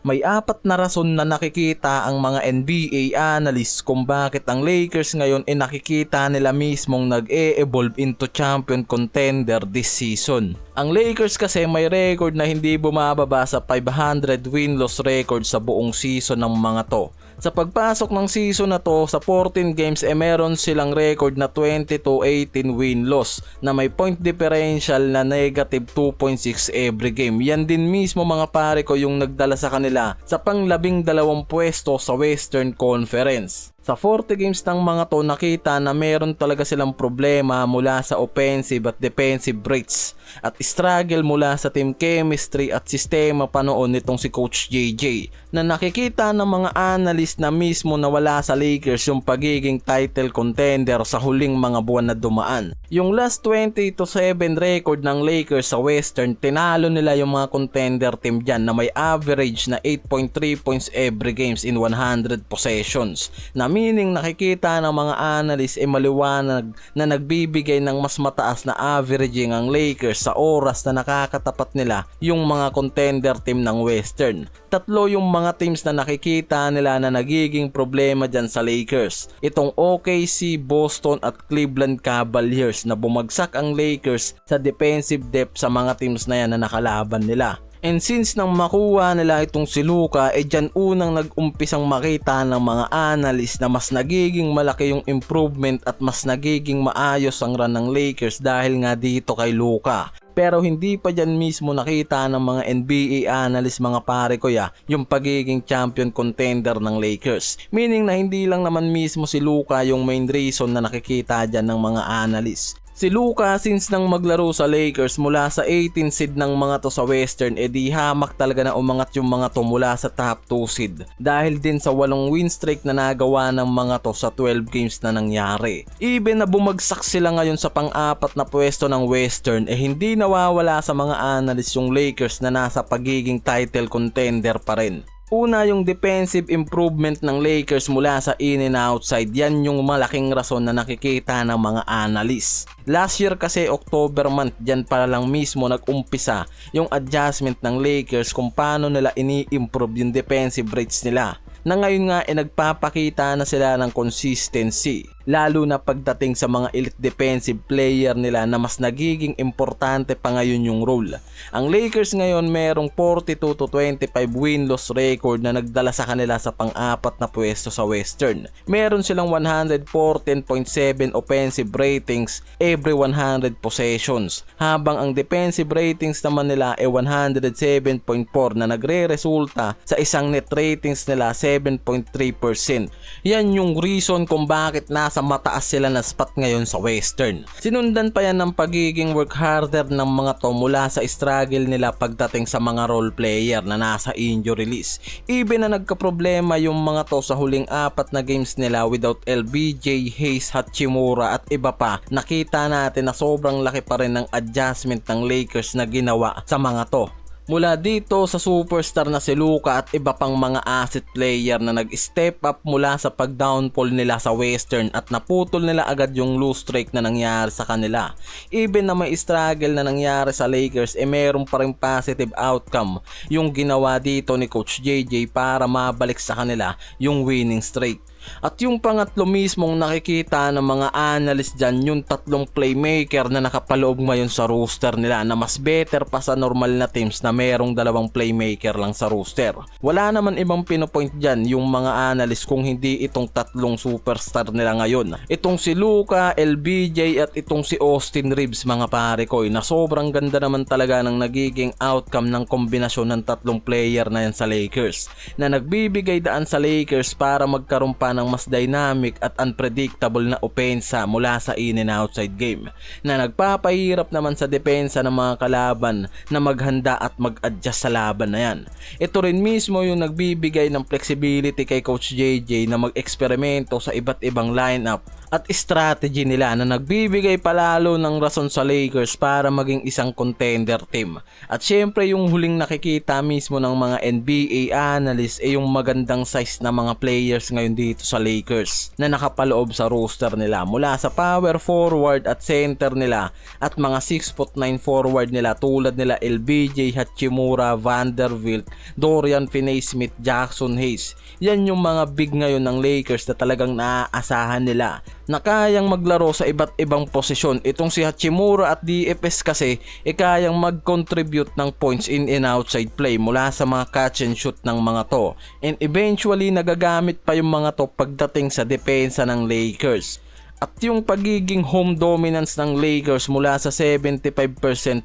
May apat na rason na nakikita ang mga NBA analysts kung bakit ang Lakers ngayon nakikita nila mismong nag-e-evolve into champion contender this season. Ang Lakers kasi may record na hindi bumababa sa 500 win-loss record sa buong season ng mga to. Sa pagpasok ng season na to, sa 14 games meron silang record na 20-18 win-loss na may point differential na negative 2.6 every game. Yan din mismo mga pare ko yung nagdala sa kanila sa pang-12 pwesto sa Western Conference. Sa 40 games ng mga to, nakita na meron talaga silang problema mula sa offensive at defensive rates at struggle mula sa team chemistry at sistema pa noon nitong si Coach JJ, na nakikita ng mga analyst na mismo na wala sa Lakers yung pagiging title contender sa huling mga buwan na dumaan. Yung last 20-7 record ng Lakers sa Western, tinalo nila yung mga contender team dyan na may average na 8.3 points every games in 100 possessions, na meaning nakikita ng mga analyst maliwanag na nagbibigay ng mas mataas na averaging ang Lakers sa oras na nakakatapat nila yung mga contender team ng Western. Tatlo yung mga teams na nakikita nila na nagiging problema dyan sa Lakers. Itong OKC, Boston at Cleveland Cavaliers, na bumagsak ang Lakers sa defensive depth sa mga teams na yan na nakalaban nila. And since nang makuha nila itong si Luka, dyan unang nag-umpisang makita ng mga analyst na mas nagiging malaki yung improvement at mas nagiging maayos ang run ng Lakers dahil nga dito kay Luka. Pero hindi pa dyan mismo nakita ng mga NBA analyst mga pare ko yung pagiging champion contender ng Lakers. Meaning na hindi lang naman mismo si Luka yung main reason na nakikita dyan ng mga analyst. Si Luka, since nang maglaro sa Lakers mula sa 18 seed ng mga to sa Western, di hamak talaga na umangat yung mga to mula sa top 2 seed. Dahil din sa 8 win streak na nagawa ng mga to sa 12 games na nangyari. Even na bumagsak sila ngayon sa pang-apat na pwesto ng Western, hindi nawawala sa mga analyst yung Lakers na nasa pagiging title contender pa rin. Una, yung defensive improvement ng Lakers mula sa in and outside, yan yung malaking rason na nakikita ng mga analysts. Last year kasi October month, dyan para lang mismo nag-umpisa yung adjustment ng Lakers kung paano nila ini-improve yung defensive rates nila. Na ngayon nga nagpapakita na sila ng consistency, lalo na pagdating sa mga elite defensive player nila na mas nagiging importante pa ngayon yung role. Ang Lakers ngayon merong 42-25 win-loss record na nagdala sa kanila sa pang-apat na pwesto sa Western. Meron silang 114.7 offensive ratings every 100 possessions, habang ang defensive ratings naman nila 107.4 na nagre-resulta sa isang net ratings nila 7.3%. Yan yung reason kung bakit nasa mataas sila na spot ngayon sa Western. Sinundan pa yan ng pagiging work harder ng mga to mula sa struggle nila pagdating sa mga role player na nasa injury list. Even na nagkaproblema yung mga to sa huling apat na games nila without LBJ, Hayes, Hachimura at iba pa, nakita natin na sobrang laki pa rin ng adjustment ng Lakers na ginawa sa mga to. Mula dito sa superstar na si Luka at iba pang mga asset player na nag-step up mula sa pag-downfall nila sa Western at naputol nila agad yung lose streak na nangyari sa kanila. Even na may struggle na nangyari sa Lakers, meron pa rin positive outcome yung ginawa dito ni Coach JJ para mabalik sa kanila yung winning streak. At yung pangatlo mismong nakikita ng mga analyst dyan, yung tatlong playmaker na nakapaloob ngayon sa roster nila na mas better pa sa normal na teams na merong dalawang playmaker lang sa roster. Wala naman ibang pinopoint dyan yung mga analyst kung hindi itong tatlong superstar nila ngayon. Itong si Luka, LBJ at itong si Austin Reeves mga pare ko, na sobrang ganda naman talaga ng nagiging outcome ng kombinasyon ng tatlong player na yan sa Lakers, na nagbibigay daan sa Lakers para magkaroon pa ng mas dynamic at unpredictable na opensa mula sa in and outside game, na nagpapahirap naman sa depensa ng mga kalaban na maghanda at mag-adjust sa laban na yan. Ito rin mismo yung nagbibigay ng flexibility kay Coach JJ na mag-eksperimento sa iba't ibang lineup at strategy nila, na nagbibigay palalo ng rason sa Lakers para maging isang contender team. At syempre yung huling nakikita mismo ng mga NBA analysts yung magandang size na mga players ngayon dito dito sa Lakers na nakapaloob sa roster nila mula sa power forward at center nila at mga 6'9" forward nila tulad nila LBJ, Hachimura, Vanderbilt, Dorian Finney-Smith, Jackson Hayes. Yan yung mga big ngayon ng Lakers na talagang naaasahan nila na kayang maglaro sa iba't ibang posisyon. Itong si Hachimura at DFS kasi kayang mag-contribute ng points in and outside play mula sa mga catch and shoot ng mga to. And eventually nagagamit pa yung mga to pagdating sa depensa ng Lakers. At yung pagiging home dominance ng Lakers mula sa 75%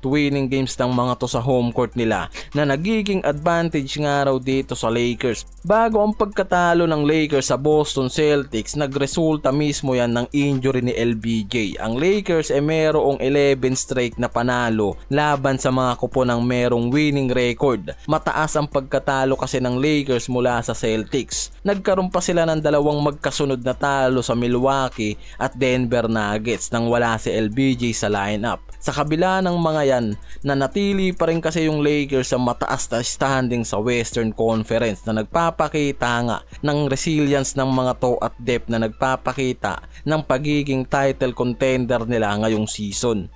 winning games ng mga to sa home court nila na nagiging advantage nga raw dito sa Lakers. Bago ang pagkatalo ng Lakers sa Boston Celtics, nagresulta mismo yan ng injury ni LBJ. Ang Lakers merong 11 straight na panalo laban sa mga kupo ng merong winning record. Mataas ang pagkatalo kasi ng Lakers mula sa Celtics. Nagkaroon pa sila ng dalawang magkasunod na talo sa Milwaukee at Denver Nuggets nang wala si LBJ sa lineup. Sa kabila ng mga yan, nanatili pa rin kasi yung Lakers sa mataas na standing sa Western Conference na nagpapakita nga ng resilience ng mga to at depth na nagpapakita ng pagiging title contender nila ngayong season.